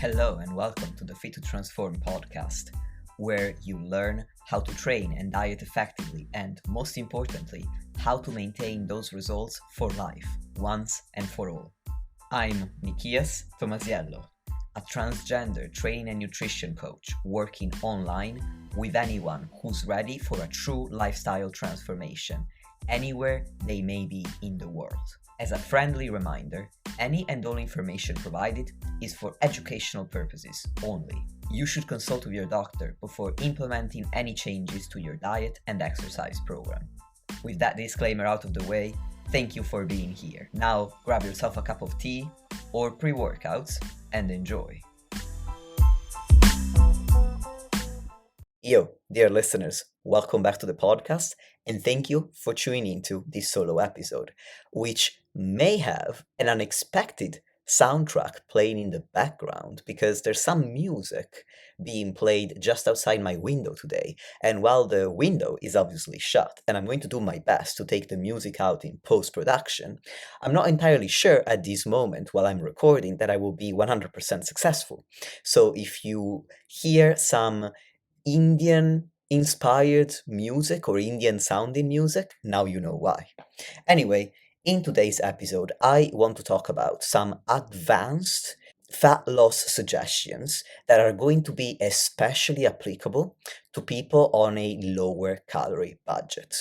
Hello and welcome to the Fit to Transform podcast, where you learn how to train and diet effectively and, most importantly, how to maintain those results for life, once and for all. I'm Nikias Tomasiello, a transgender training and nutrition coach working online with anyone who's ready for a true lifestyle transformation, anywhere they may be in the world. As a friendly reminder, any and all information provided is for educational purposes only. You should consult with your doctor before implementing any changes to your diet and exercise program. With that disclaimer out of the way, thank you for being here. Now grab yourself a cup of tea or pre-workouts and enjoy. Yo, dear listeners, welcome back to the podcast and thank you for tuning into this solo episode, which may have an unexpected soundtrack playing in the background because there's some music being played just outside my window today. And while the window is obviously shut and I'm going to do my best to take the music out in post-production, I'm not entirely sure at this moment while I'm recording that I will be 100% successful. So if you hear some Indian inspired music or Indian sounding music, now you know why. Anyway, in today's episode, I want to talk about some advanced fat loss suggestions that are going to be especially applicable to people on a lower calorie budget.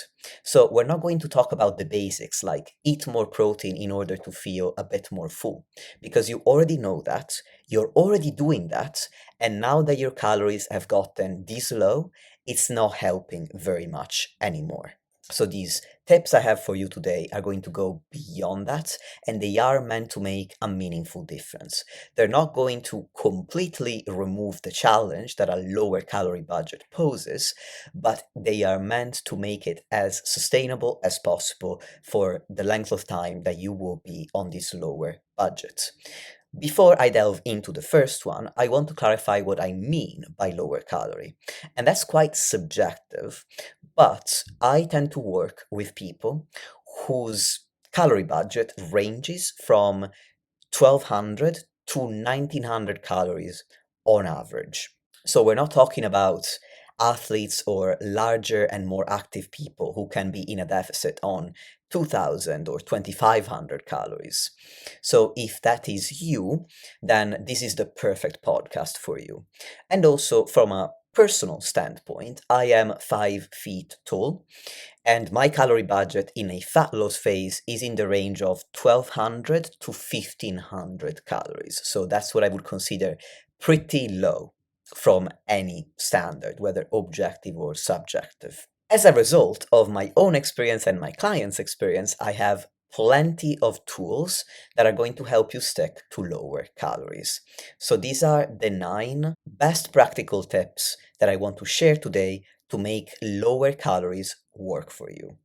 So we're not going to talk about the basics like eat more protein in order to feel a bit more full, because you already know that, you're already doing that, and now that your calories have gotten this low, it's not helping very much anymore. So these tips I have for you today are going to go beyond that, and they are meant to make a meaningful difference. They're not going to completely remove the challenge that a lower calorie budget poses, but they are meant to make it as sustainable as possible for the length of time that you will be on this lower budget. Before I delve into the first one, I want to clarify what I mean by lower calorie. And that's quite subjective, but I tend to work with people whose calorie budget ranges from 1200 to 1900 calories on average. So we're not talking about athletes or larger and more active people who can be in a deficit on 2000 or 2500 calories. So if that is you, then this is the perfect podcast for you. And also from a personal standpoint, I am 5 feet tall and my calorie budget in a fat loss phase is in the range of 1200 to 1500 calories. So that's what I would consider pretty low from any standard, whether objective or subjective. As a result of my own experience and my clients' experience, I have plenty of tools that are going to help you stick to lower calories. So these are the 9 best practical tips that I want to share today to make lower calories work for you.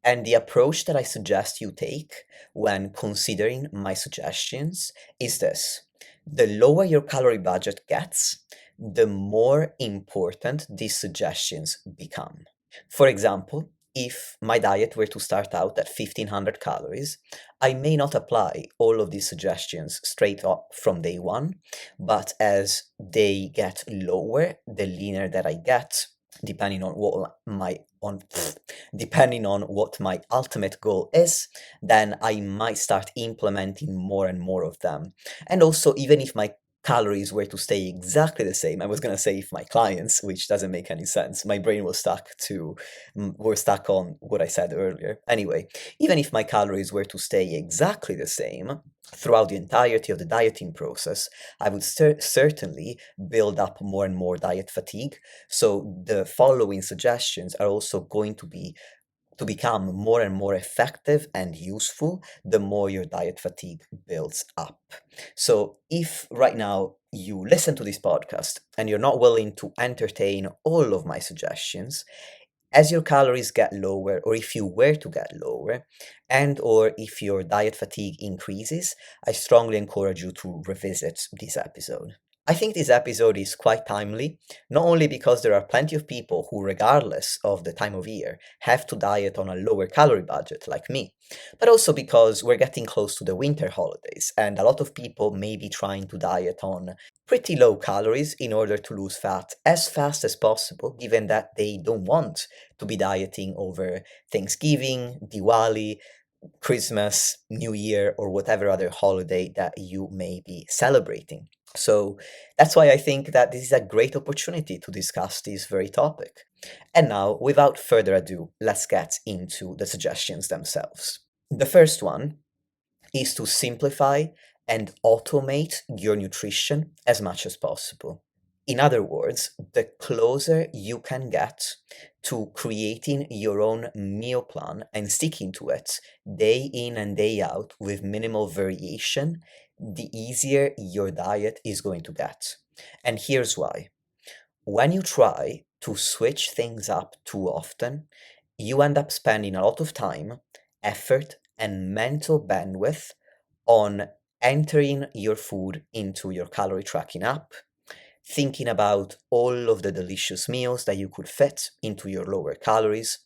And the approach that I suggest you take when considering my suggestions is this. The lower your calorie budget gets, the more important these suggestions become. For example, if my diet were to start out at 1500 calories, I may not apply all of these suggestions straight up from day one, but as they get lower, the leaner that I get, depending on what my ultimate goal is, then I might start implementing more and more of them. And also, even if my calories were to stay exactly the same, I was going to say if my clients, which doesn't make any sense, my brain was stuck on what I said earlier. Anyway, even if my calories were to stay exactly the same throughout the entirety of the dieting process, I would certainly build up more and more diet fatigue. So the following suggestions are also going to become more and more effective and useful the more your diet fatigue builds up. So if right now you listen to this podcast and you're not willing to entertain all of my suggestions, as your calories get lower, or if you were to get lower, and or if your diet fatigue increases, I strongly encourage you to revisit this episode. I think this episode is quite timely, not only because there are plenty of people who, regardless of the time of year, have to diet on a lower calorie budget like me, but also because we're getting close to the winter holidays and a lot of people may be trying to diet on pretty low calories in order to lose fat as fast as possible, given that they don't want to be dieting over Thanksgiving, Diwali, Christmas, New Year, or whatever other holiday that you may be celebrating. So that's why I think that this is a great opportunity to discuss this very topic. And now, without further ado, let's get into the suggestions themselves. The first one is to simplify and automate your nutrition as much as possible. In other words, the closer you can get to creating your own meal plan and sticking to it day in and day out with minimal variation, the easier your diet is going to get. And here's why. When you try to switch things up too often, you end up spending a lot of time, effort, and mental bandwidth on entering your food into your calorie tracking app, thinking about all of the delicious meals that you could fit into your lower calories,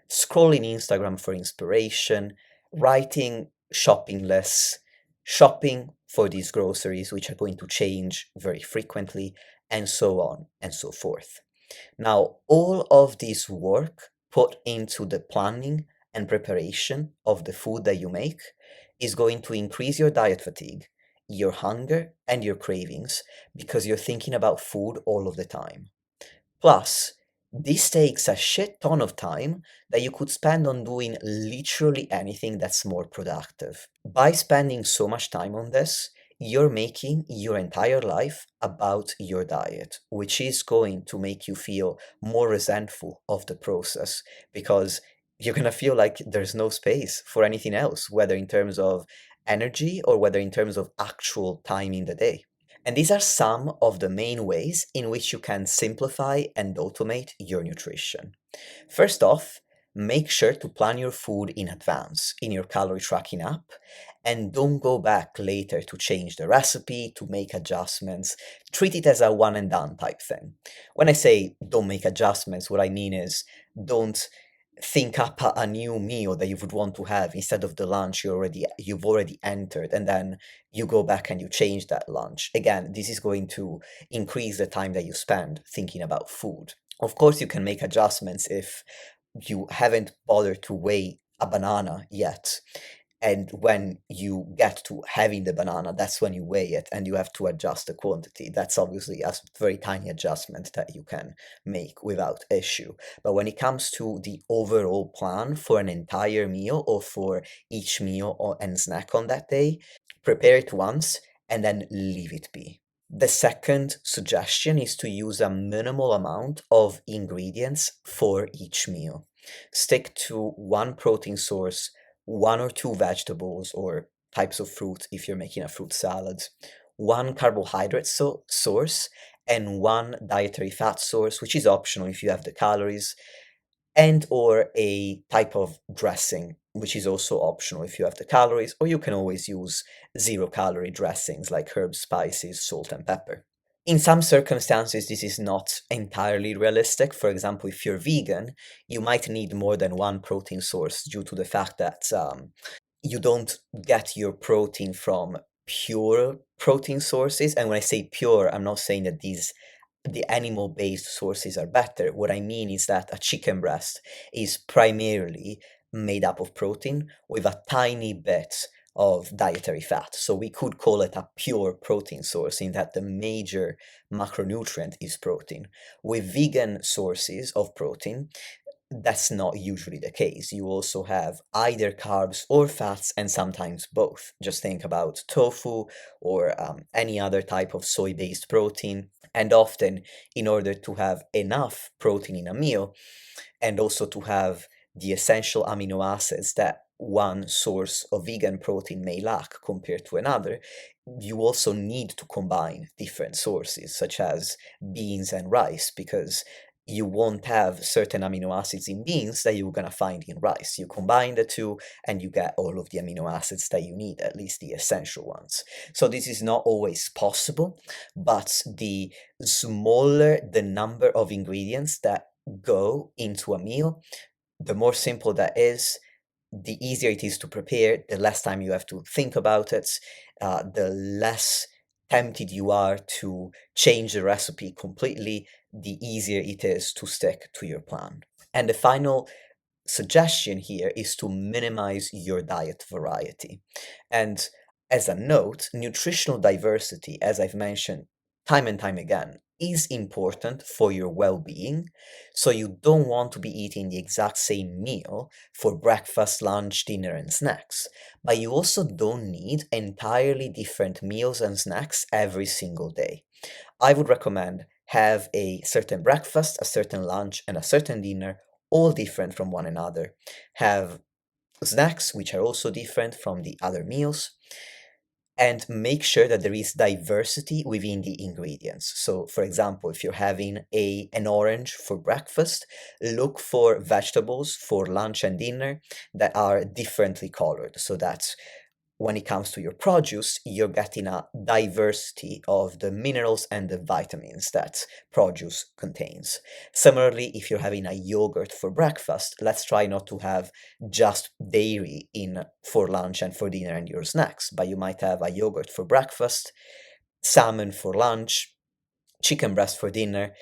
scrolling Instagram for inspiration, writing shopping lists, shopping for these groceries, which are going to change very frequently, and so on and so forth. Now, all of this work put into the planning and preparation of the food that you make is going to increase your diet fatigue, your hunger, and your cravings because you're thinking about food all of the time. Plus, this takes a shit ton of time that you could spend on doing literally anything that's more productive. By spending so much time on this, you're making your entire life about your diet, which is going to make you feel more resentful of the process because you're going to feel like there's no space for anything else, whether in terms of energy or whether in terms of actual time in the day. And these are some of the main ways in which you can simplify and automate your nutrition. First off, make sure to plan your food in advance in your calorie tracking app and don't go back later to change the recipe, to make adjustments. Treat it as a one and done type thing. When I say don't make adjustments, what I mean is don't think up a new meal that you would want to have instead of the lunch you've already entered and then you go back and you change that lunch. Again, this is going to increase the time that you spend thinking about food. Of course, you can make adjustments if you haven't bothered to weigh a banana yet. And when you get to having the banana, that's when you weigh it and you have to adjust the quantity. That's obviously a very tiny adjustment that you can make without issue. But when it comes to the overall plan for an entire meal or for each meal and snack on that day, prepare it once and then leave it be. The second suggestion is to use a minimal amount of ingredients for each meal. Stick to one protein source, one or two vegetables or types of fruit if you're making a fruit salad, one carbohydrate source, and one dietary fat source, which is optional if you have the calories, and or a type of dressing, which is also optional if you have the calories, or you can always use 0 calorie dressings like herbs, spices, salt, and pepper. In some circumstances, this is not entirely realistic. For example, if you're vegan, you might need more than one protein source due to the fact that you don't get your protein from pure protein sources. And when I say pure, I'm not saying that the animal-based sources are better. What I mean is that a chicken breast is primarily made up of protein with a tiny bit of dietary fat. So we could call it a pure protein source in that the major macronutrient is protein. With vegan sources of protein, that's not usually the case. You also have either carbs or fats and sometimes both. Just think about tofu or any other type of soy-based protein. And often, in order to have enough protein in a meal and also to have the essential amino acids that one source of vegan protein may lack compared to another, you also need to combine different sources, such as beans and rice, because you won't have certain amino acids in beans that you're going to find in rice. You combine the two and you get all of the amino acids that you need, at least the essential ones. So this is not always possible, but the smaller the number of ingredients that go into a meal, the more simple that is, the easier it is to prepare, the less time you have to think about it, the less tempted you are to change the recipe completely, the easier it is to stick to your plan. And the final suggestion here is to minimize your diet variety. And as a note, nutritional diversity, as I've mentioned time and time again, is important for your well being. So you don't want to be eating the exact same meal for breakfast, lunch, dinner, and snacks. But you also don't need entirely different meals and snacks every single day. I would recommend have a certain breakfast, a certain lunch, and a certain dinner, all different from one another. Have snacks which are also different from the other meals, and make sure that there is diversity within the ingredients. So, for example, if you're having an orange for breakfast, look for vegetables for lunch and dinner that are differently colored, so that when it comes to your produce, you're getting a diversity of the minerals and the vitamins that produce contains. Similarly, if you're having a yogurt for breakfast, let's try not to have just dairy in for lunch and for dinner and your snacks, but you might have a yogurt for breakfast, salmon for lunch, chicken breast for dinner,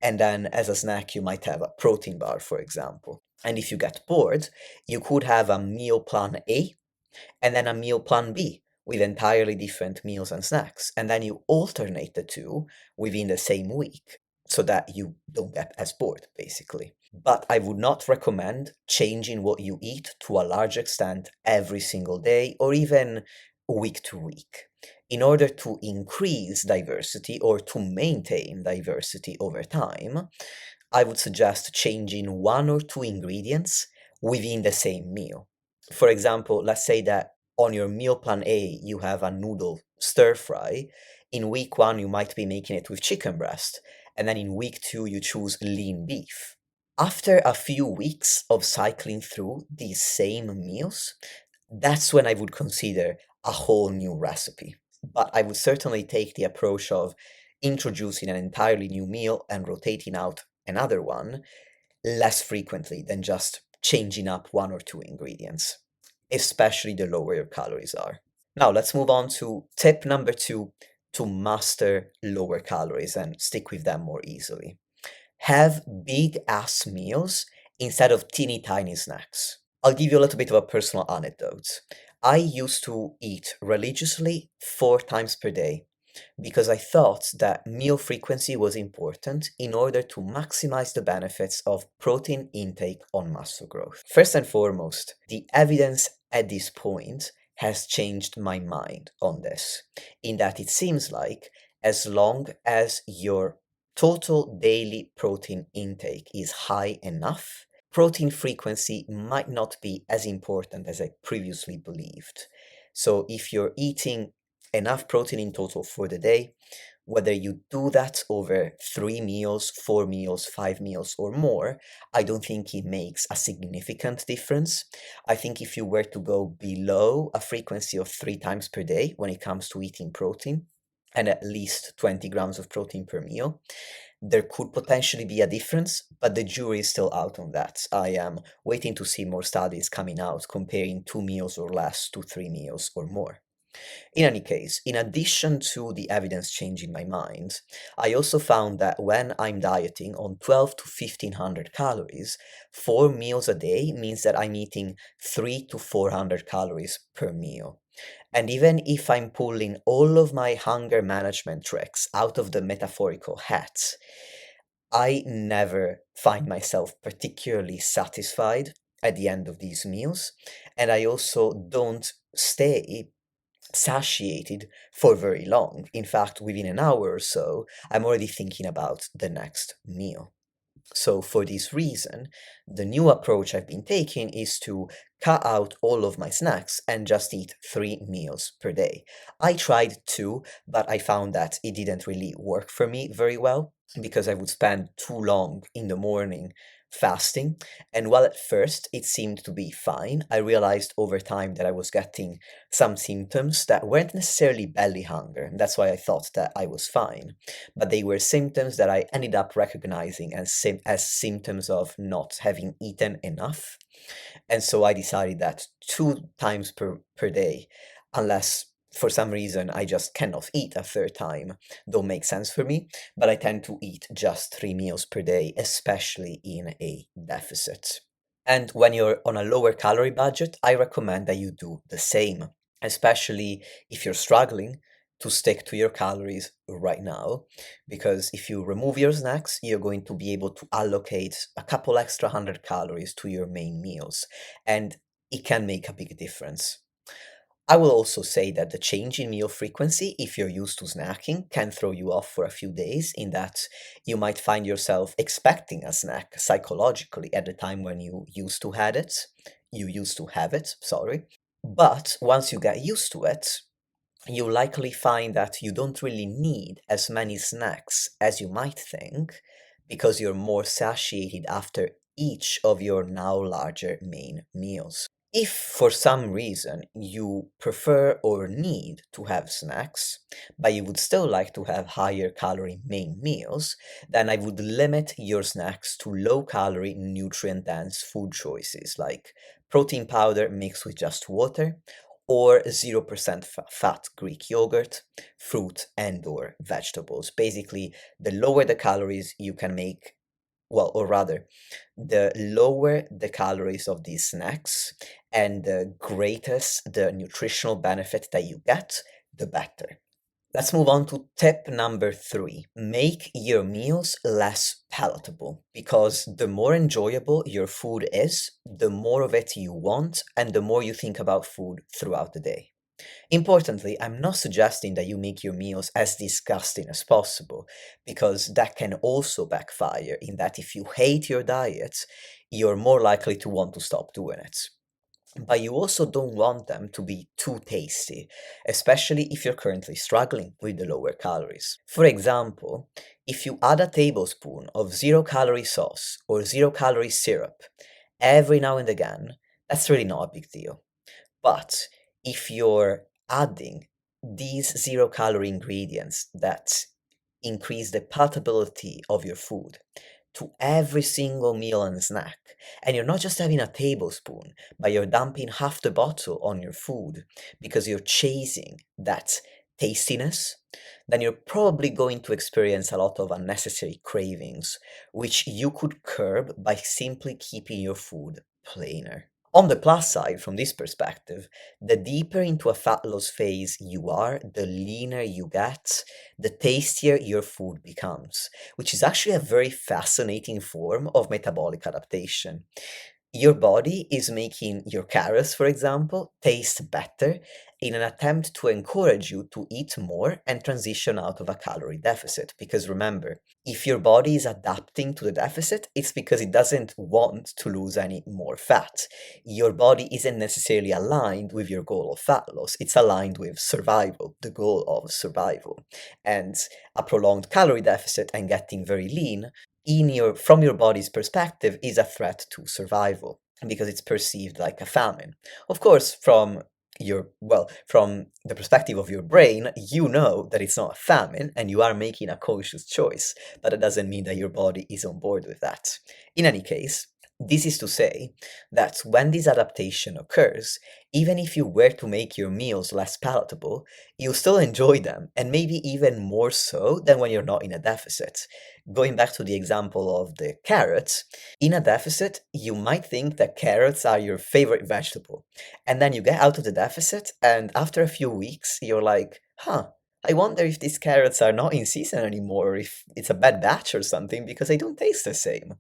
and then as a snack you might have a protein bar, for example. And if you get bored, you could have a meal plan A and then a meal plan B with entirely different meals and snacks. And then you alternate the two within the same week so that you don't get as bored, basically. But I would not recommend changing what you eat to a large extent every single day or even week to week. In order to increase diversity or to maintain diversity over time, I would suggest changing one or two ingredients within the same meal. For example, let's say that on your meal plan A, you have a noodle stir fry. In week one, you might be making it with chicken breast, and then in week two, you choose lean beef. After a few weeks of cycling through these same meals, that's when I would consider a whole new recipe. But I would certainly take the approach of introducing an entirely new meal and rotating out another one less frequently than just changing up one or two ingredients, especially the lower your calories are. Now, let's move on to tip number 2 to master lower calories and stick with them more easily. Have big ass meals instead of teeny tiny snacks. I'll give you a little bit of a personal anecdote. I used to eat religiously 4 times per day because I thought that meal frequency was important in order to maximize the benefits of protein intake on muscle growth. First and foremost, the evidence at this point has changed my mind on this, in that it seems like as long as your total daily protein intake is high enough, protein frequency might not be as important as I previously believed. So if you're eating enough protein in total for the day, whether you do that over 3 meals, 4 meals, 5 meals, or more, I don't think it makes a significant difference. I think if you were to go below a frequency of 3 times per day when it comes to eating protein, and at least 20 grams of protein per meal, there could potentially be a difference, but the jury is still out on that. I am waiting to see more studies coming out comparing 2 meals or less to 3 meals or more. In any case, in addition to the evidence changing my mind, I also found that when I'm dieting on 12 to 1500 calories, 4 meals a day means that I'm eating 3 to 400 calories per meal. And even if I'm pulling all of my hunger management tricks out of the metaphorical hat, I never find myself particularly satisfied at the end of these meals, and I also don't stay satiated for very long. In fact, within an hour or so, I'm already thinking about the next meal. So, for this reason, the new approach I've been taking is to cut out all of my snacks and just eat 3 meals per day. I tried two, but I found that it didn't really work for me very well because I would spend too long in the morning fasting. And while at first it seemed to be fine, I realized over time that I was getting some symptoms that weren't necessarily belly hunger. And that's why I thought that I was fine, but they were symptoms that I ended up recognizing as symptoms of not having eaten enough. And so I decided that 2 times per day, unless for some reason I just cannot eat a third time, don't make sense for me. But I tend to eat just 3 meals per day, especially in a deficit. And when you're on a lower calorie budget, I recommend that you do the same, especially if you're struggling to stick to your calories right now. Because if you remove your snacks, you're going to be able to allocate a couple extra 100 calories to your main meals, and it can make a big difference. I will also say that the change in meal frequency, if you're used to snacking, can throw you off for a few days, in that you might find yourself expecting a snack psychologically at the time when you used to had it. You used to have it, sorry. But once you get used to it, you'll likely find that you don't really need as many snacks as you might think, because you're more satiated after each of your now larger main meals. If for some reason you prefer or need to have snacks, but you would still like to have higher calorie main meals, then I would limit your snacks to low calorie, nutrient dense food choices like protein powder mixed with just water, or 0% fat Greek yogurt, fruit, and or vegetables. Basically, the lower the calories you can make, well, or rather, the lower the calories of these snacks and the greatest the nutritional benefit that you get, the better. Let's move on to tip number 3. Make your meals less palatable, because the more enjoyable your food is, the more of it you want and the more you think about food throughout the day. Importantly, I'm not suggesting that you make your meals as disgusting as possible, because that can also backfire, in that if you hate your diet, you're more likely to want to stop doing it. But you also don't want them to be too tasty, especially if you're currently struggling with the lower calories. For example, if you add a tablespoon of 0 calorie sauce or 0 calorie syrup every now and again, that's really not a big deal. But if you're adding these 0 calorie ingredients that increase the palatability of your food to every single meal and snack, and you're not just having a tablespoon, but you're dumping half the bottle on your food because you're chasing that tastiness, then you're probably going to experience a lot of unnecessary cravings, which you could curb by simply keeping your food plainer. On the plus side, from this perspective, the deeper into a fat loss phase you are, the leaner you get, the tastier your food becomes, which is actually a very fascinating form of metabolic adaptation. Your body is making your carrots, for example, taste better in an attempt to encourage you to eat more and transition out of a calorie deficit. Because remember, if your body is adapting to the deficit, it's because it doesn't want to lose any more fat. Your body isn't necessarily aligned with your goal of fat loss, it's aligned with survival, the goal of survival. And a prolonged calorie deficit and getting very lean from your body's perspective is a threat to survival, because it's perceived like a famine. Of course, from the perspective of your brain, you know that it's not a famine and you are making a conscious choice, but it doesn't mean that your body is on board with that. In any case, this is to say that when this adaptation occurs, even if you were to make your meals less palatable, you'll still enjoy them, and maybe even more so than when you're not in a deficit. Going back to the example of the carrots, in a deficit, you might think that carrots are your favorite vegetable. And then you get out of the deficit, and after a few weeks, you're like, I wonder if these carrots are not in season anymore, or if it's a bad batch or something, because they don't taste the same.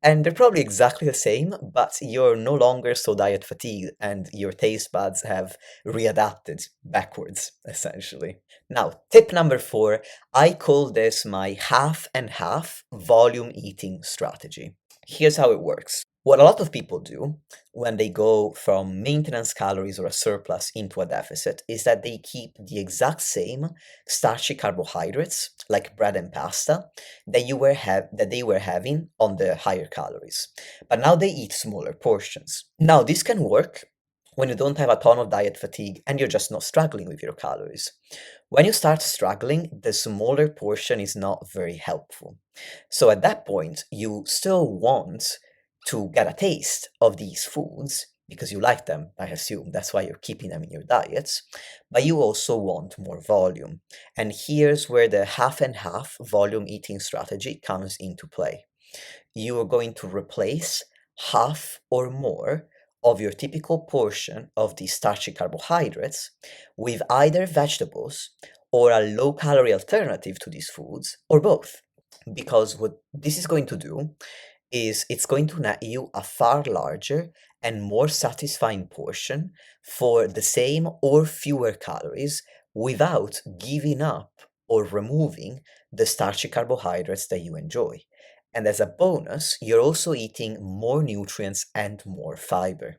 And they're probably exactly the same, but you're no longer so diet fatigued and your taste buds have readapted backwards, essentially. Now, tip number four, I call this my half and half volume eating strategy. Here's how it works. What a lot of people do when they go from maintenance calories or a surplus into a deficit is that they keep the exact same starchy carbohydrates, like bread and pasta, that they were having on the higher calories. But now they eat smaller portions. Now, this can work when you don't have a ton of diet fatigue and you're just not struggling with your calories. When you start struggling, the smaller portion is not very helpful. So at that point, you still want to get a taste of these foods because you like them, I assume. That's why you're keeping them in your diets. But you also want more volume. And here's where the half and half volume eating strategy comes into play. You are going to replace half or more of your typical portion of the starchy carbohydrates with either vegetables or a low calorie alternative to these foods, or both. Because what this is going to do is it's going to net you a far larger and more satisfying portion for the same or fewer calories without giving up or removing the starchy carbohydrates that you enjoy. And as a bonus, you're also eating more nutrients and more fiber.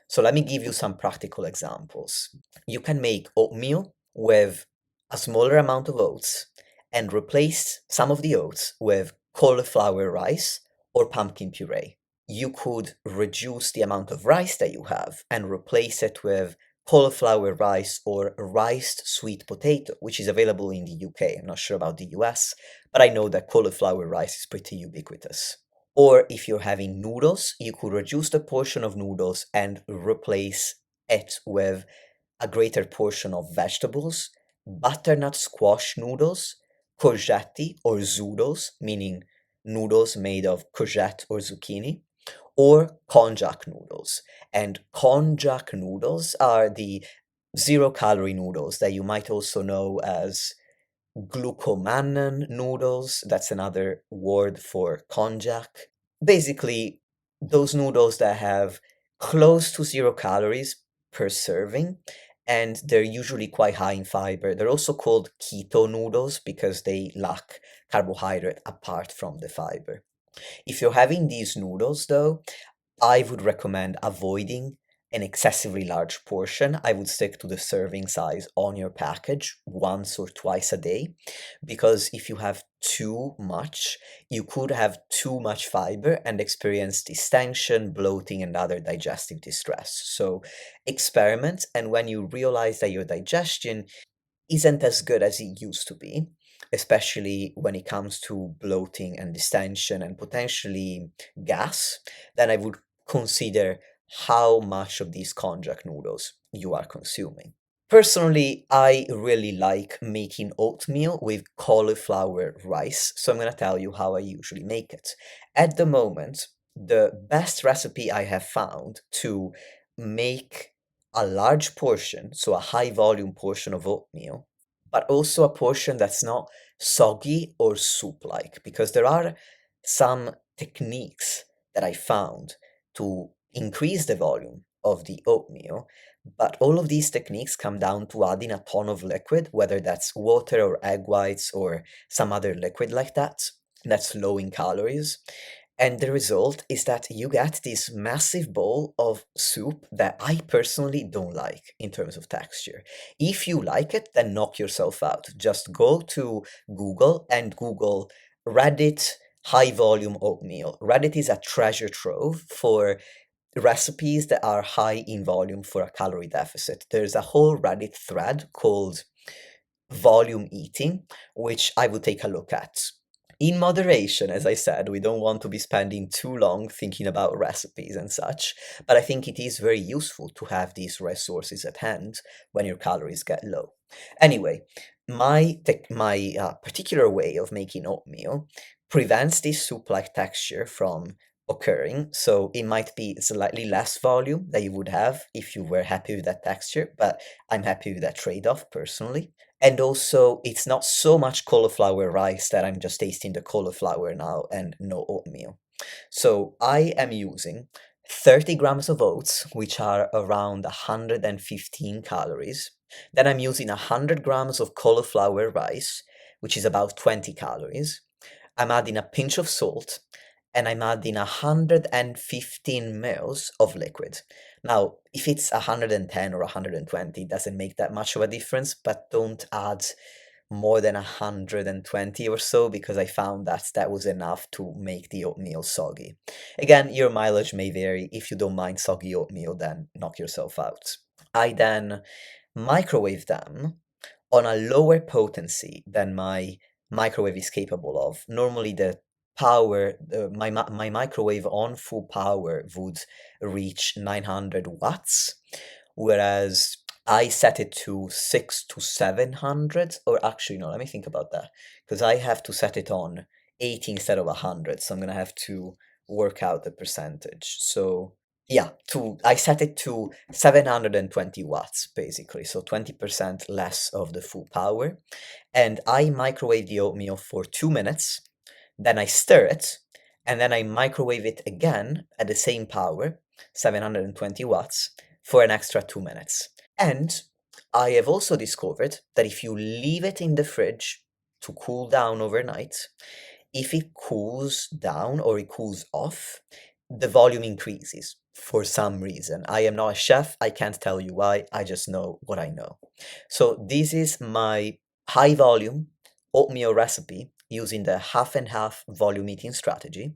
So let me give you some practical examples. You can make oatmeal with a smaller amount of oats and replace some of the oats with cauliflower rice or pumpkin puree. You could reduce the amount of rice that you have and replace it with cauliflower rice or riced sweet potato, which is available in the UK. I'm not sure about the US, but I know that cauliflower rice is pretty ubiquitous. Or if you're having noodles, you could reduce the portion of noodles and replace it with a greater portion of vegetables, butternut squash noodles, courgette or zoodles, meaning noodles made of courgette or zucchini, or konjac noodles. And konjac noodles are the zero calorie noodles that you might also know as glucomannan noodles. That's another word for konjac. Basically, those noodles that have close to 0 calories per serving, and they're usually quite high in fiber. They're also called keto noodles because they lack carbohydrate apart from the fiber. If you're having these noodles, though, I would recommend avoiding an excessively large portion. I would stick to the serving size on your package once or twice a day, because if you have too much, you could have too much fiber and experience distension, bloating, and other digestive distress. So experiment, and when you realize that your digestion isn't as good as it used to be, especially when it comes to bloating and distension and potentially gas, then I would consider how much of these konjac noodles you are consuming. Personally, I really like making oatmeal with cauliflower rice, so I'm going to tell you how I usually make it. At the moment, the best recipe I have found to make a large portion, so a high volume portion of oatmeal, but also a portion that's not soggy or soup like, because there are some techniques that I found to increase the volume of the oatmeal, but all of these techniques come down to adding a ton of liquid, whether that's water or egg whites or some other liquid like that, that's low in calories. And the result is that you get this massive bowl of soup that I personally don't like in terms of texture. If you like it, then knock yourself out. Just go to Google and Google Reddit high volume oatmeal. Reddit is a treasure trove for recipes that are high in volume for a calorie deficit. There's a whole Reddit thread called volume eating, which I will take a look at. In moderation, as I said, we don't want to be spending too long thinking about recipes and such, but I think it is very useful to have these resources at hand when your calories get low. Anyway, my particular way of making oatmeal prevents this soup-like texture from occurring, so it might be slightly less volume that you would have if you were happy with that texture, but I'm happy with that trade-off personally. And also, it's not so much cauliflower rice that I'm just tasting the cauliflower now and no oatmeal. So I am using 30 grams of oats, which are around 115 calories. Then I'm using 100 grams of cauliflower rice, which is about 20 calories. I'm adding a pinch of salt, and I'm adding 115 mils of liquid. Now, if it's 110 or 120, it doesn't make that much of a difference, but don't add more than 120 or so, because I found that that was enough to make the oatmeal soggy. Again, your mileage may vary. If you don't mind soggy oatmeal, then knock yourself out. I then microwave them on a lower potency than my microwave is capable of. Normally, the my microwave on full power would reach 900 watts, whereas I set it to 6 to 700, or actually, no, let me think about that, because I have to set it on 80 instead of 100, so I'm gonna have to work out the percentage. So yeah, I set it to 720 watts basically, so 20% less of the full power. And I microwave the oatmeal for 2 minutes, then I stir it, and then I microwave it again at the same power, 720 watts, for an extra 2 minutes. And I have also discovered that if you leave it in the fridge to cool down overnight, if it cools down or it cools off, the volume increases for some reason. I am not a chef, I can't tell you why, I just know what I know. So this is my high volume oatmeal recipe using the half and half volume eating strategy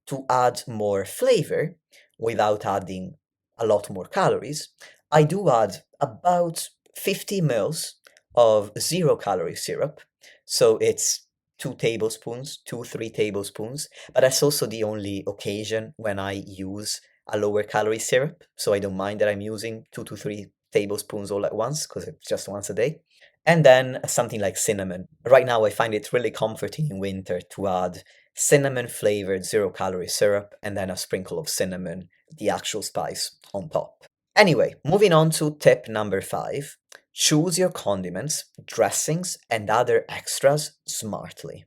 to add more flavor without adding a lot more calories. I do add about 50 mils of 0 calorie syrup. So it's 2 tablespoons, 3 tablespoons, but that's also the only occasion when I use a lower calorie syrup. So I don't mind that I'm using 2 to 3 tablespoons all at once, because it's just once a day. And then something like cinnamon. Right now, I find it really comforting in winter to add cinnamon flavored 0 calorie syrup and then a sprinkle of cinnamon, the actual spice, on top. Anyway, moving on to tip number 5, choose your condiments, dressings, and other extras smartly.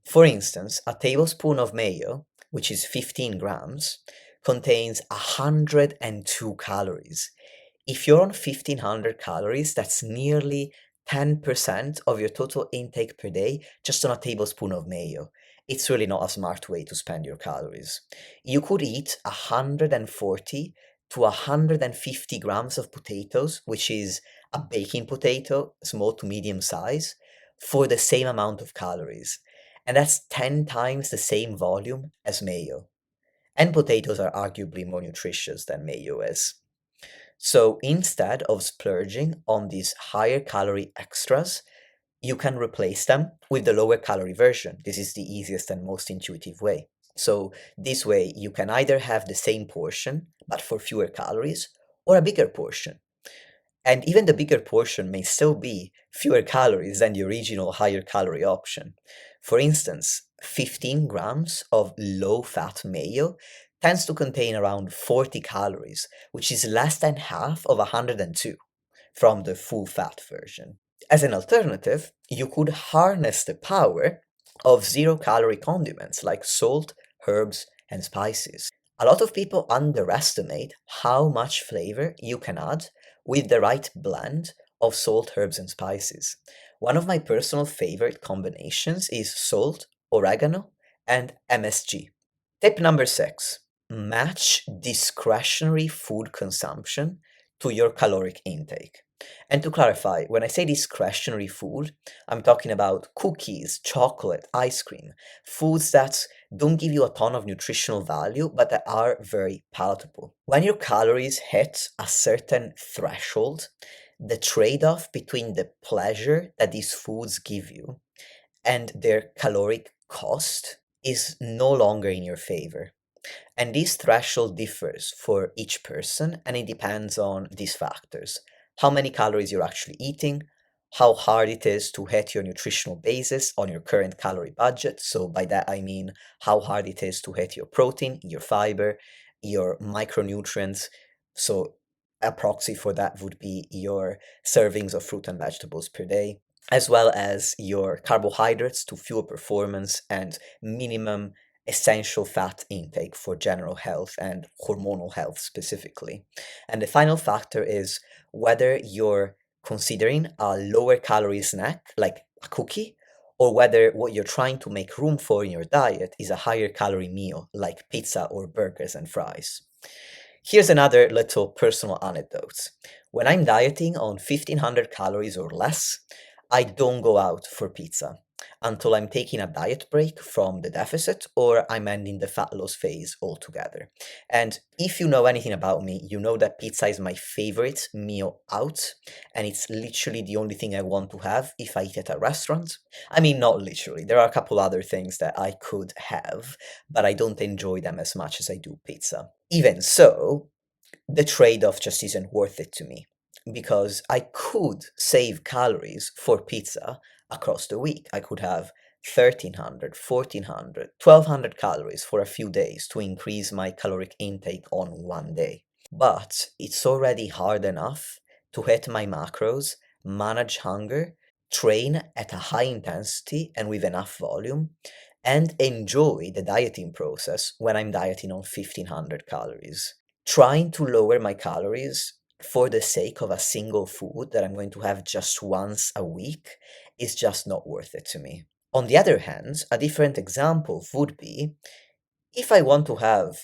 For instance, a tablespoon of mayo, which is 15 grams, contains 102 calories. If you're on 1500 calories, that's nearly 10% of your total intake per day just on a tablespoon of mayo. It's really not a smart way to spend your calories. You could eat 140 to 150 grams of potatoes, which is a baking potato, small to medium size, for the same amount of calories. And that's 10 times the same volume as mayo. And potatoes are arguably more nutritious than mayo is. So instead of splurging on these higher calorie extras, you can replace them with the lower calorie version. This is the easiest and most intuitive way. So this way you can either have the same portion, but for fewer calories, or a bigger portion. And even the bigger portion may still be fewer calories than the original higher calorie option. For instance, 15 grams of low fat mayo tends to contain around 40 calories, which is less than half of 102 from the full fat version. As an alternative, you could harness the power of 0 calorie condiments like salt, herbs, and spices. A lot of people underestimate how much flavor you can add with the right blend of salt, herbs, and spices. One of my personal favorite combinations is salt, oregano, and MSG. Tip number 6, match discretionary food consumption to your caloric intake. And to clarify, when I say discretionary food, I'm talking about cookies, chocolate, ice cream, foods that don't give you a ton of nutritional value, but that are very palatable. When your calories hit a certain threshold, the trade off between the pleasure that these foods give you and their caloric cost is no longer in your favor. And this threshold differs for each person, and it depends on these factors: how many calories you're actually eating, how hard it is to hit your nutritional basis on your current calorie budget. So, by that I mean how hard it is to hit your protein, your fiber, your micronutrients. So, a proxy for that would be your servings of fruit and vegetables per day, as well as your carbohydrates to fuel performance and minimum essential fat intake for general health and hormonal health specifically. And the final factor is whether you're considering a lower calorie snack like a cookie, or whether what you're trying to make room for in your diet is a higher calorie meal like pizza or burgers and fries. Here's another little personal anecdote. When I'm dieting on 1500 calories or less, I don't go out for pizza until I'm taking a diet break from the deficit or I'm ending the fat loss phase altogether. And if you know anything about me, you know that pizza is my favorite meal out, and it's literally the only thing I want to have if I eat at a restaurant. I mean, not literally. There are a couple other things that I could have, but I don't enjoy them as much as I do pizza. Even so, the trade off just isn't worth it to me because I could save calories for pizza across the week. I could have 1300, 1400, 1200 calories for a few days to increase my caloric intake on one day. But it's already hard enough to hit my macros, manage hunger, train at a high intensity and with enough volume, and enjoy the dieting process when I'm dieting on 1500 calories. Trying to lower my calories for the sake of a single food that I'm going to have just once a week is just not worth it to me. On the other hand, a different example would be if I want to have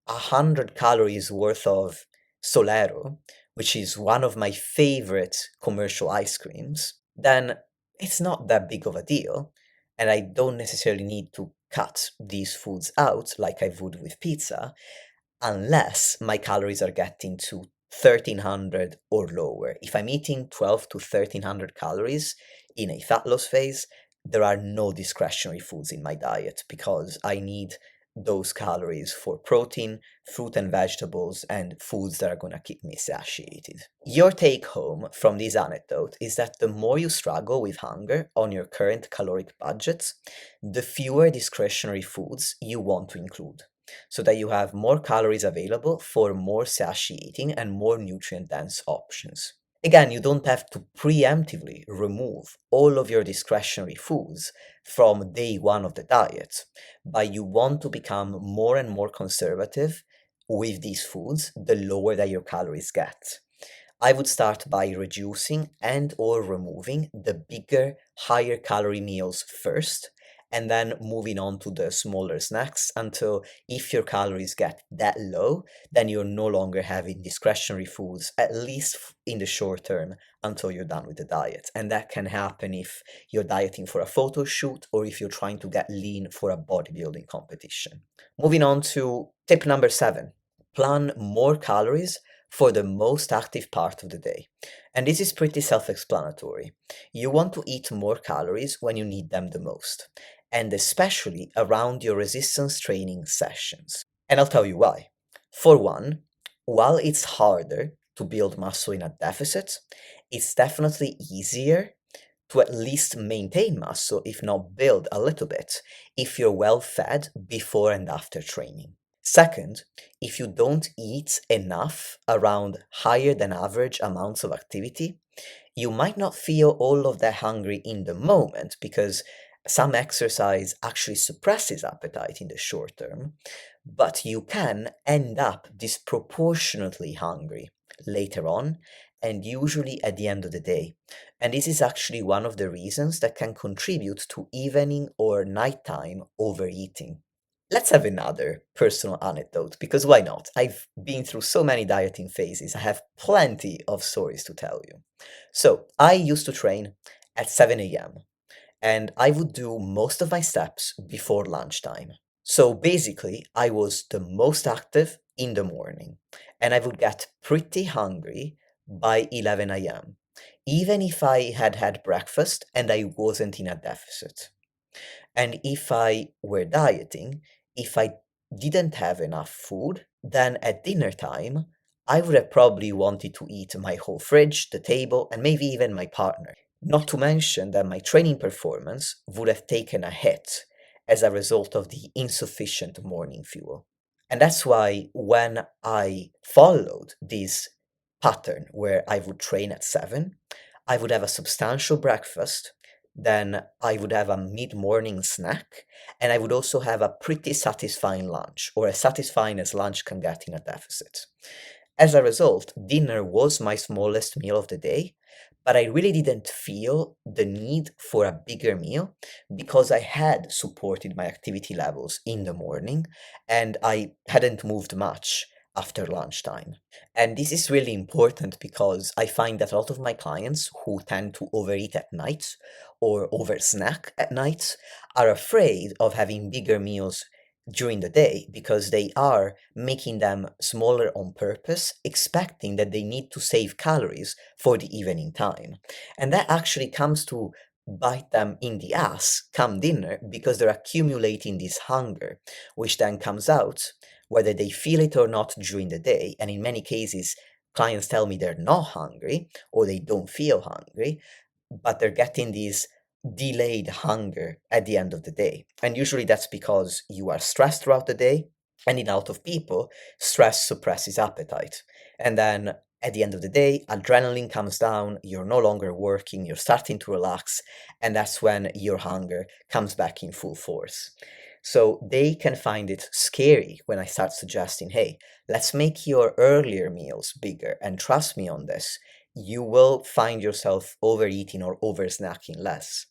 100 calories worth of Solero, which is one of my favorite commercial ice creams, then it's not that big of a deal, and I don't necessarily need to cut these foods out like I would with pizza, unless my calories are getting to 1300 or lower. If I'm eating 12 to 1300 calories in a fat loss phase, there are no discretionary foods in my diet because I need those calories for protein, fruit and vegetables, and foods that are going to keep me satiated. Your take home from this anecdote is that the more you struggle with hunger on your current caloric budget, the fewer discretionary foods you want to include, so that you have more calories available for more satiating and more nutrient dense options. Again, you don't have to preemptively remove all of your discretionary foods from day one of the diet, but you want to become more and more conservative with these foods the lower that your calories get. I would start by reducing and or removing the bigger, higher calorie meals first, and then moving on to the smaller snacks until if your calories get that low, then you're no longer having discretionary foods, at least in the short term, until you're done with the diet. And that can happen if you're dieting for a photo shoot or if you're trying to get lean for a bodybuilding competition. Moving on to tip number 7, plan more calories for the most active part of the day. And this is pretty self explanatory. You want to eat more calories when you need them the most, and especially around your resistance training sessions. And I'll tell you why. For one, while it's harder to build muscle in a deficit, it's definitely easier to at least maintain muscle, if not build a little bit, if you're well fed before and after training. Second, if you don't eat enough around higher than average amounts of activity, you might not feel all of that hungry in the moment because some exercise actually suppresses appetite in the short term, but you can end up disproportionately hungry later on and usually at the end of the day. And this is actually one of the reasons that can contribute to evening or nighttime overeating. Let's have another personal anecdote, because why not? I've been through so many dieting phases, I have plenty of stories to tell you. So, I used to train at 7 a.m., and I would do most of my steps before lunchtime. So basically, I was the most active in the morning, and I would get pretty hungry by 11 a.m., even if I had had breakfast and I wasn't in a deficit. And if I were dieting, if I didn't have enough food, then at dinner time, I would have probably wanted to eat my whole fridge, the table, and maybe even my partner. Not to mention that my training performance would have taken a hit as a result of the insufficient morning fuel. And that's why when I followed this pattern where I would train at 7, I would have a substantial breakfast, then I would have a mid-morning snack, and I would also have a pretty satisfying lunch, or as satisfying as lunch can get in a deficit. As a result, dinner was my smallest meal of the day, but I really didn't feel the need for a bigger meal because I had supported my activity levels in the morning and I hadn't moved much after lunchtime. And this is really important because I find that a lot of my clients who tend to overeat at night or oversnack at night are afraid of having bigger meals during the day because they are making them smaller on purpose, expecting that they need to save calories for the evening time. And that actually comes to bite them in the ass come dinner because they're accumulating this hunger, which then comes out whether they feel it or not during the day. And in many cases, clients tell me they're not hungry or they don't feel hungry, but they're getting these delayed hunger at the end of the day. And usually that's because you are stressed throughout the day. And in a lot of people, stress suppresses appetite. And then at the end of the day, adrenaline comes down, you're no longer working, you're starting to relax, and that's when your hunger comes back in full force. So they can find it scary when I start suggesting, hey, let's make your earlier meals bigger. And trust me on this, you will find yourself overeating or oversnacking less.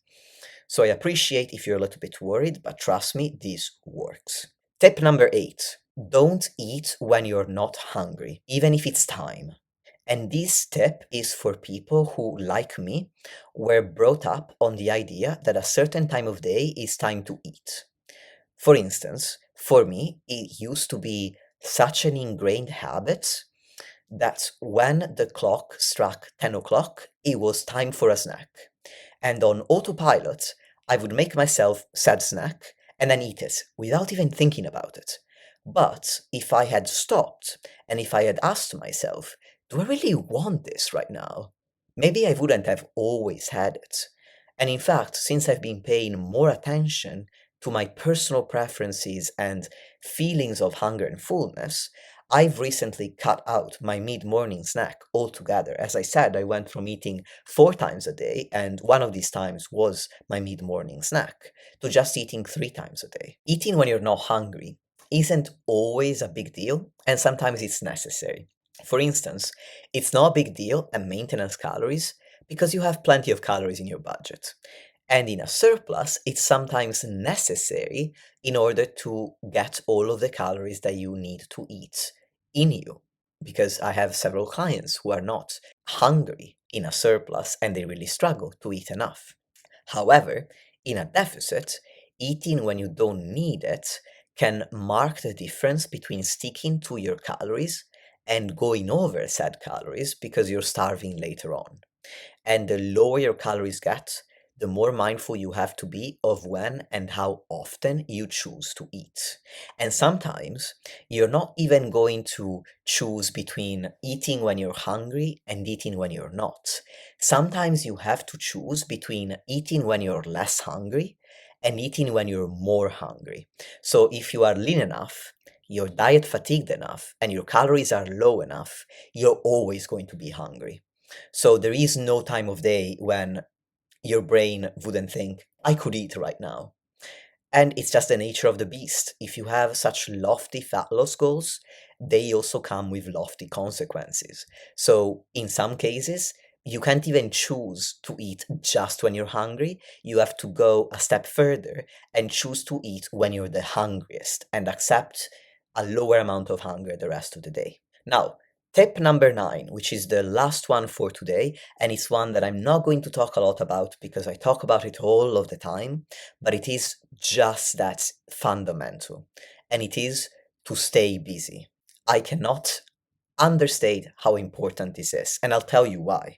So I appreciate if you're a little bit worried, but trust me, this works. Tip number 8, don't eat when you're not hungry, even if it's time. And this tip is for people who, like me, were brought up on the idea that a certain time of day is time to eat. For instance, for me, it used to be such an ingrained habit that when the clock struck 10 o'clock, it was time for a snack. And on autopilot, I would make myself said snack and then eat it without even thinking about it. But if I had stopped and if I had asked myself, do I really want this right now? Maybe I wouldn't have always had it. And in fact, since I've been paying more attention to my personal preferences and feelings of hunger and fullness, I've recently cut out my mid-morning snack altogether. As I said, I went from eating 4 times a day, and one of these times was my mid-morning snack, to just eating 3 times a day. Eating when you're not hungry isn't always a big deal, and sometimes it's necessary. For instance, it's not a big deal at maintenance calories because you have plenty of calories in your budget. And in a surplus, it's sometimes necessary in order to get all of the calories that you need to eat in you. Because I have several clients who are not hungry in a surplus and they really struggle to eat enough. However, in a deficit, eating when you don't need it can mark the difference between sticking to your calories and going over said calories because you're starving later on. And the lower your calories get, the more mindful you have to be of when and how often you choose to eat. And sometimes you're not even going to choose between eating when you're hungry and eating when you're not. Sometimes you have to choose between eating when you're less hungry and eating when you're more hungry. So if you are lean enough, you're diet fatigued enough, and your calories are low enough, you're always going to be hungry. So there is no time of day when your brain wouldn't think, I could eat right now. And it's just the nature of the beast. If you have such lofty fat loss goals, they also come with lofty consequences. So in some cases, you can't even choose to eat just when you're hungry. You have to go a step further and choose to eat when you're the hungriest and accept a lower amount of hunger the rest of the day. Now, tip number 9, which is the last one for today, and it's one that I'm not going to talk a lot about because I talk about it all of the time, but it is just that fundamental, and it is to stay busy. I cannot understate how important this is, and I'll tell you why.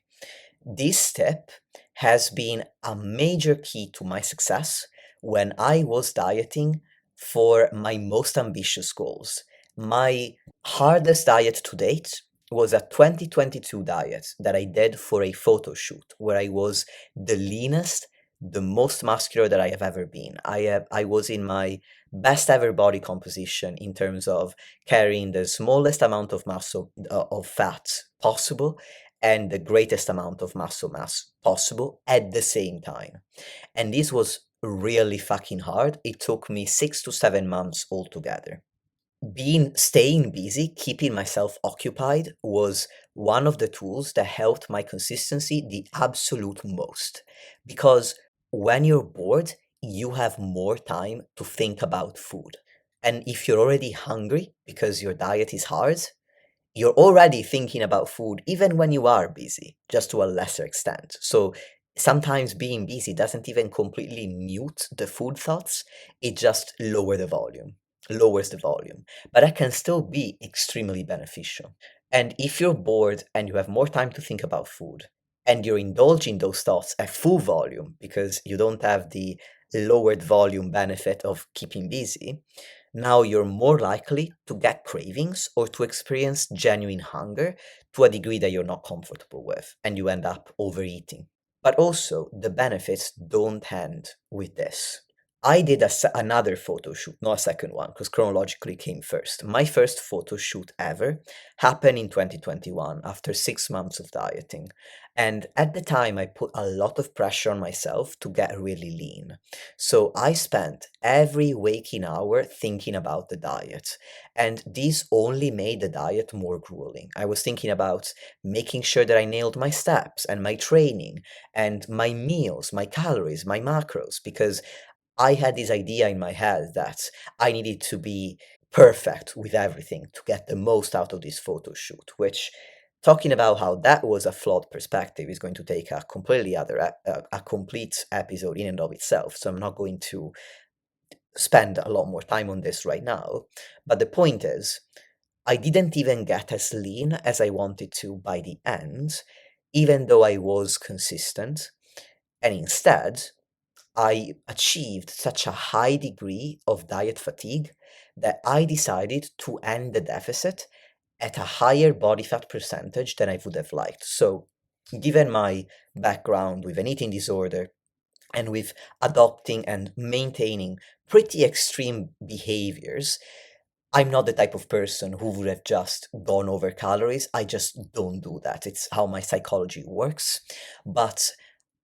This step has been a major key to my success when I was dieting for my most ambitious goals. My hardest diet to date was a 2022 diet that I did for a photo shoot where I was the leanest, the most muscular that I have ever been. I was in my best ever body composition in terms of carrying the smallest amount of muscle of fat possible and the greatest amount of muscle mass possible at the same time. And this was really fucking hard. It took me 6 to 7 months altogether. Staying busy, keeping myself occupied was one of the tools that helped my consistency the absolute most. Because when you're bored, you have more time to think about food. And if you're already hungry because your diet is hard, you're already thinking about food even when you are busy, just to a lesser extent. So sometimes being busy doesn't even completely mute the food thoughts, it just lowers the volume. But that can still be extremely beneficial. And if you're bored and you have more time to think about food, and you're indulging those thoughts at full volume because you don't have the lowered volume benefit of keeping busy, now you're more likely to get cravings or to experience genuine hunger to a degree that you're not comfortable with, and you end up overeating. But also, the benefits don't end with this. I did another photo shoot, not a second one, because chronologically came first. My first photo shoot ever happened in 2021 after 6 months of dieting. And at the time, I put a lot of pressure on myself to get really lean. So I spent every waking hour thinking about the diet. And this only made the diet more grueling. I was thinking about making sure that I nailed my steps and my training and my meals, my calories, my macros, because I had this idea in my head that I needed to be perfect with everything to get the most out of this photo shoot, which talking about how that was a flawed perspective is going to take a completely a complete episode in and of itself. So I'm not going to spend a lot more time on this right now. But the point is, I didn't even get as lean as I wanted to by the end, even though I was consistent. And instead, I achieved such a high degree of diet fatigue that I decided to end the deficit at a higher body fat percentage than I would have liked. So, given my background with an eating disorder and with adopting and maintaining pretty extreme behaviors, I'm not the type of person who would have just gone over calories. I just don't do that. It's how my psychology works. But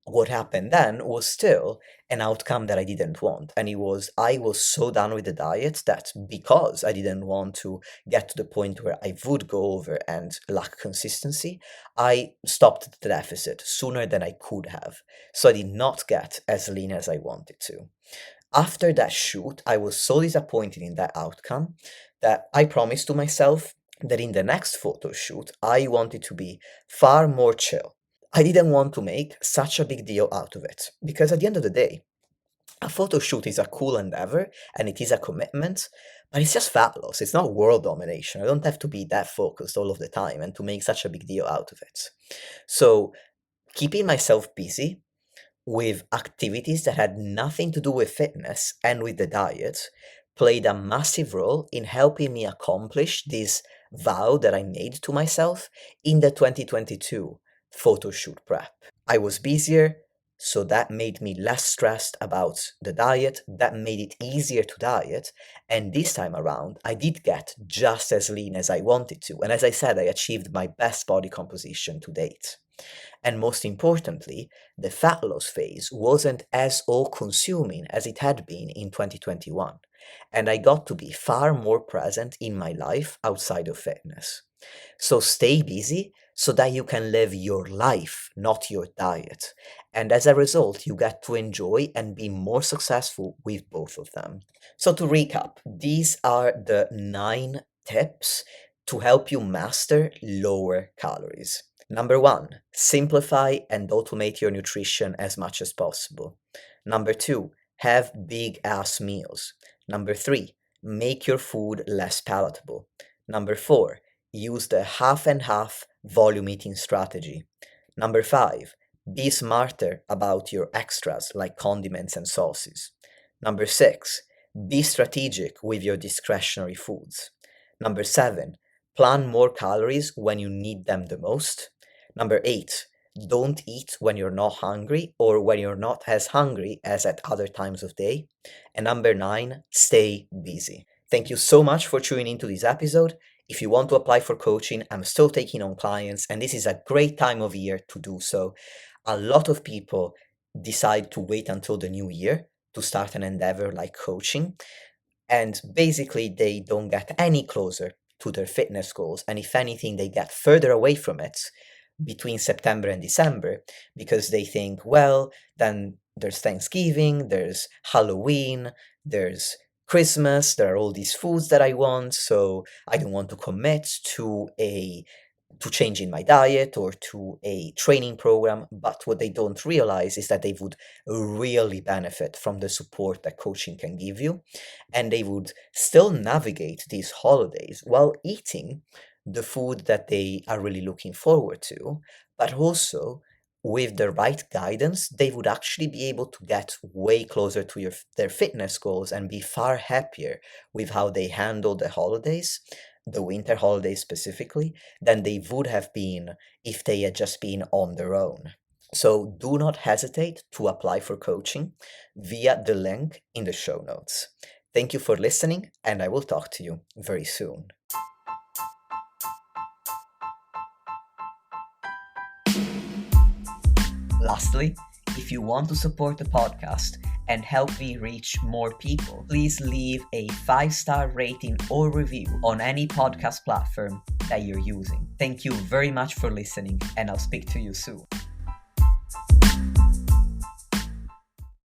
what happened then was still an outcome that I didn't want. And it was, I was so done with the diet that because I didn't want to get to the point where I would go over and lack consistency, I stopped the deficit sooner than I could have. So I did not get as lean as I wanted to. After that shoot, I was so disappointed in that outcome that I promised to myself that in the next photo shoot, I wanted to be far more chill. I didn't want to make such a big deal out of it because at the end of the day, a photo shoot is a cool endeavor and it is a commitment, but it's just fat loss. It's not world domination. I don't have to be that focused all of the time and to make such a big deal out of it. So, keeping myself busy with activities that had nothing to do with fitness and with the diet played a massive role in helping me accomplish this vow that I made to myself in the 2022 photo shoot prep. I was busier, so that made me less stressed about the diet, that made it easier to diet, and this time around I did get just as lean as I wanted to, and as I said, I achieved my best body composition to date. And most importantly, the fat loss phase wasn't as all-consuming as it had been in 2021, and I got to be far more present in my life outside of fitness. So stay busy so that you can live your life, not your diet. And as a result, you get to enjoy and be more successful with both of them. So to recap, these are the 9 tips to help you master lower calories. Number 1, simplify and automate your nutrition as much as possible. Number 2, have big ass meals. Number 3, make your food less palatable. Number 4, use the half and half volume eating strategy. Number 5, be smarter about your extras like condiments and sauces. Number 6, be strategic with your discretionary foods. Number 7, plan more calories when you need them the most. Number 8, don't eat when you're not hungry or when you're not as hungry as at other times of day. And number 9, stay busy. Thank you so much for tuning into this episode. if you want to apply for coaching, I'm still taking on clients, and this is a great time of year to do so. A lot of people decide to wait until the new year to start an endeavor like coaching, and basically they don't get any closer to their fitness goals, and if anything they get further away from it between September and December, because they think, well, then there's Thanksgiving, there's Halloween, there's Christmas, there are all these foods that I want, so I don't want to commit to changing my diet or to a training program. But what they don't realize is that they would really benefit from the support that coaching can give you, and they would still navigate these holidays while eating the food that they are really looking forward to, but also with the right guidance, they would actually be able to get way closer to their fitness goals and be far happier with how they handle the holidays, the winter holidays specifically, than they would have been if they had just been on their own. So do not hesitate to apply for coaching via the link in the show notes. Thank you for listening, and I will talk to you very soon. Lastly, if you want to support the podcast and help me reach more people, please leave a 5-star rating or review on any podcast platform that you're using. Thank you very much for listening, and I'll speak to you soon.